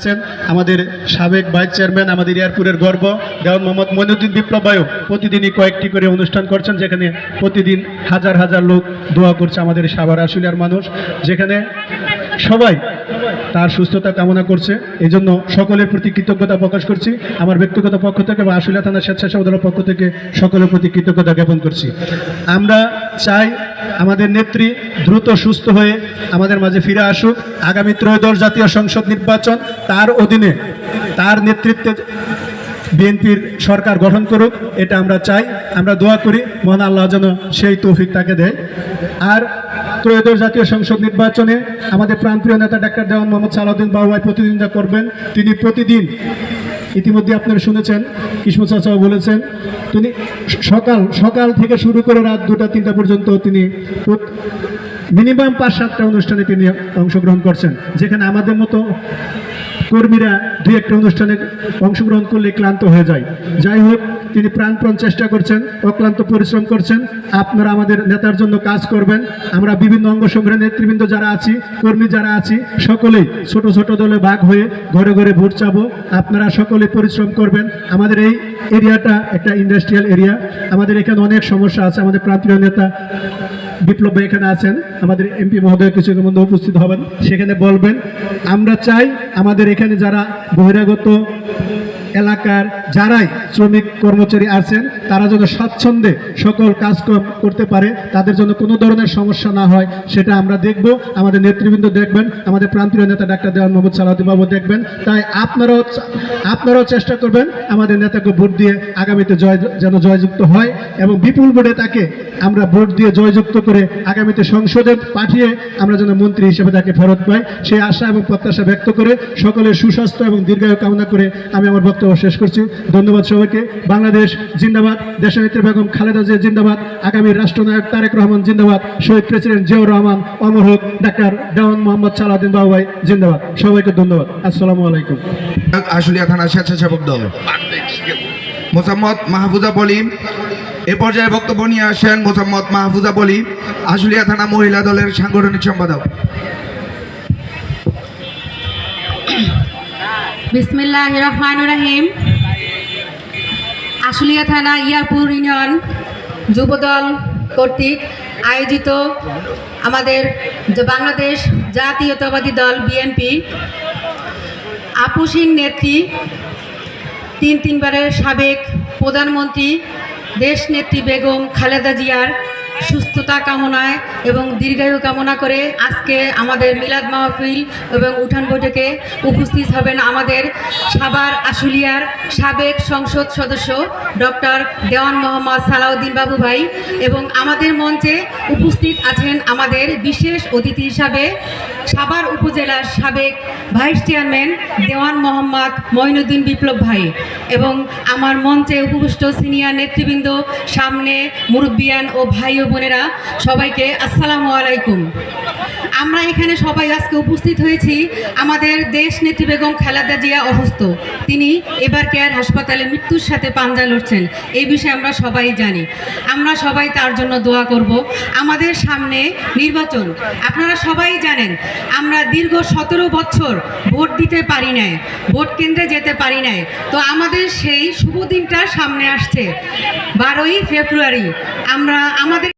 আসছেন আমাদের সাবেক ভাইস চেয়ারম্যান, আমাদের এয়ারপুরের গর্ব দেওয়ান মোহাম্মদ মঈনুদ্দিন বিপ্লব ভাইও প্রতিদিনই কয়েকটি করে অনুষ্ঠান করছেন, যেখানে প্রতিদিন হাজার হাজার লোক দোয়া করছে আমাদের সাভার আশুলিয়ার মানুষ, যেখানে সবাই তার সুস্থতা কামনা করছে। এই জন্য সকলের প্রতি কৃতজ্ঞতা প্রকাশ করছি আমার ব্যক্তিগত পক্ষ থেকে এবং আশুলিয়া থানা স্বেচ্ছাসেবক দলের পক্ষ থেকে সকলের প্রতি কৃতজ্ঞতা জ্ঞাপন করছি। আমরা চাই আমাদের নেত্রী দ্রুত সুস্থ হয়ে আমাদের মাঝে ফিরে আসুক। আগামী ত্রয়োদশ জাতীয় সংসদ নির্বাচন তার অধীনে তার নেতৃত্বে বিএনপির সরকার গঠন করুক, এটা আমরা চাই। আমরা দোয়া করি মহান আল্লাহ যেন সেই তৌফিক তাকে দেয়। আর ত্রয়োদশ জাতীয় সংসদ নির্বাচনে আমাদের প্রাণপ্রিয় নেতা ডাক্তার দেওয়ান মোহাম্মদ সালাউদ্দিন বাবু ভাই প্রতিদ্বন্দ্বিতা করবেন। তিনি প্রতিদিন, ইতিমধ্যে আপনারা শুনেছেন কিসমত চাচাও বলেছেন, তিনি সকাল থেকে শুরু করে রাত 2টা-3টা পর্যন্ত তিনি মিনিমাম 5-7টা অনুষ্ঠানে তিনি অংশগ্রহণ করছেন, যেখানে আমাদের মতো কর্মীরা 2-1টা অনুষ্ঠানে অংশগ্রহণ করলে ক্লান্ত হয়ে যায়। যাই হোক, তিনি প্রাণপণ চেষ্টা করছেন, অক্লান্ত পরিশ্রম করছেন। আপনারা আমাদের নেতার জন্য কাজ করবেন। আমরা বিভিন্ন অঙ্গ সংগ্রহের নেতৃবৃন্দ যারা আছি, কর্মী যারা আছি, সকলেই ছোট ছোট দলে ভাগ হয়ে ঘরে ঘরে ভোট চাবো। আপনারা সকলে পরিশ্রম করবেন। আমাদের এই এরিয়াটা একটা ইন্ডাস্ট্রিয়াল এরিয়া, আমাদের এখানে অনেক সমস্যা আছে। আমাদের প্রাণপ্রিয় নেতা বিপ্লব ভাই এখানে আছেন, আমাদের এমপি মহোদয় কিছুক্ষণ মধ্যে উপস্থিত হবেন, সেখানে বলবেন। আমরা চাই আমাদের এখানে যারা বহিরাগত এলাকার যারাই শ্রমিক কর্মচারী আছেন, তারা যেন স্বাচ্ছন্দ্যে সকল কাজকর্ম করতে পারে, তাদের জন্য কোনো ধরনের সমস্যা না হয়, সেটা আমরা দেখব। আমাদের নেতৃবৃন্দ দেখবেন, আমাদের প্রান্তীয় নেতা ডাক্তার দেওয়ান মোহাম্মদ সালাউদ্দিন বাবু দেখবেন। তাই আপনারাও চেষ্টা করবেন আমাদের নেতাকে ভোট দিয়ে আগামীতে যেন জয়যুক্ত হয় এবং বিপুল ভোটে তাকে আমরা ভোট দিয়ে জয়যুক্ত করে আগামীতে সংসদে পাঠিয়ে আমরা যেন মন্ত্রী হিসেবে তাকে ফেরত পাই, সেই আশা এবং প্রত্যাশা ব্যক্ত করে সকলের সুস্বাস্থ্য এবং দীর্ঘায়ু কামনা করে আমি আমার বক্তব্য শেষ করছি। ধন্যবাদ সবাইকে। বাংলাদেশ জিন্দাবাদ, দেশনেত্রী বেগম খালেদা জিয়া জিন্দাবাদ, আগামী রাষ্ট্রনায়ক তারেক রহমান জিন্দাবাদ, শহীদ প্রেসিডেন্ট জিয়াউর রহমান অমর হোক, ডাক্তার দেওয়ান মোহাম্মদ সালাউদ্দিন বাবু ভাই জিন্দাবাদ। সবাইকে ধন্যবাদ। আসসালামু আলাইকুম। আশুলিয়া থানা স্বেচ্ছাসেবক দল মোসাম্মদ মাহফুজা বলি এ পর্যায়ে বক্তব্য নিয়ে আসেন মোসাম্মদ মাহফুজা বলি, আশুলিয়া থানা মহিলা দলের সাংগঠনিক সম্পাদক। বিসমিল্লাহির রহমানির রহিম। আশুলিয়া থানা ইয়ারপুর ইউনিয়ন যুবদল কর্তৃক আয়োজিত আমাদের বাংলাদেশ জাতীয়তাবাদী দল বিএনপি আপসীন নেত্রী, তিনবারের সাবেক প্রধানমন্ত্রী দেশনেত্রী বেগম খালেদা জিয়ার সুস্থতা কামনায় এবং দীর্ঘায়ু কামনা করে আজকে আমাদের মিলাদ মাহফিল এবং উঠান বৈঠকে উপস্থিত হবেন আমাদের সাভার আশুলিয়ার সাবেক সংসদ সদস্য ডক্টর দেওয়ান মোহাম্মদ সালাউদ্দিন বাবু ভাই, এবং আমাদের মঞ্চে উপস্থিত আছেন আমাদের বিশেষ অতিথি হিসাবে সাভার উপজেলার সাবেক ভাইস চেয়ারম্যান দেওয়ান মোহাম্মদ মঈনুদ্দিন বিপ্লব ভাই, এবং আমার মঞ্চে উপবিষ্ট সিনিয়র নেতৃবৃন্দ, সামনে মুরব্বিয়ান ও ভাই ও বোনেরা, সবাইকে আসসালামু আলাইকুম। আমরা এখানে সবাই আজকে উপস্থিত হয়েছি, আমাদের দেশ নেত্রী বেগম খালেদা জিয়া অসুস্থ, তিনি এবার কেয়ার হাসপাতালে মৃত্যুর সাথে পাঞ্জা লড়ছেন, এই বিষয়ে আমরা সবাই জানি। আমরা সবাই তার জন্য দোয়া করব। আমাদের সামনে নির্বাচন, আপনারা সবাই জানেন আমরা দীর্ঘ 17 বছর ভোট দিতে পারি নাই, ভোট কেন্দ্রে যেতে পারি নাই। তো আমাদের সেই শুভ দিনটা সামনে আসছে 12ই ফেব্রুয়ারি। আমরা আমাদের